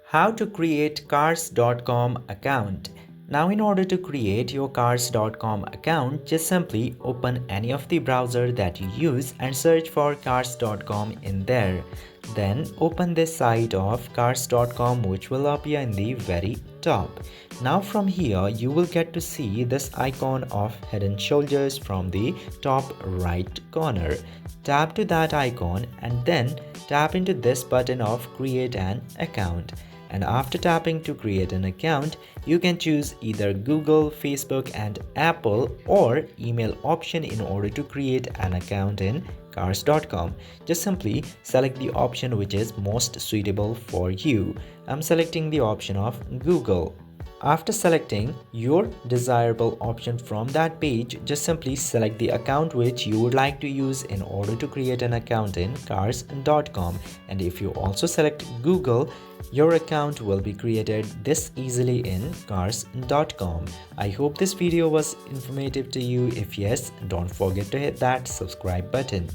How to create cars.com account. Now in order to create your cars.com account, just simply open any of the browser that you use and search for cars.com in there. Then open this site of cars.com, which will appear in the very top. Now from here you will get to see this icon of Head and Shoulders from the top right corner. Tap to that icon and then tap into this button of create an account. And after tapping to create an account, you can choose either Google, Facebook and Apple or email option in order to create an account in cars.com. Just simply select the option which is most suitable for you. I'm selecting the option of Google. After selecting your desirable option from that page, just simply select the account which you would like to use in order to create an account in cars.com. And if you also select Google, your account will be created this easily in cars.com. I hope this video was informative to you. If yes, don't forget to hit that subscribe button.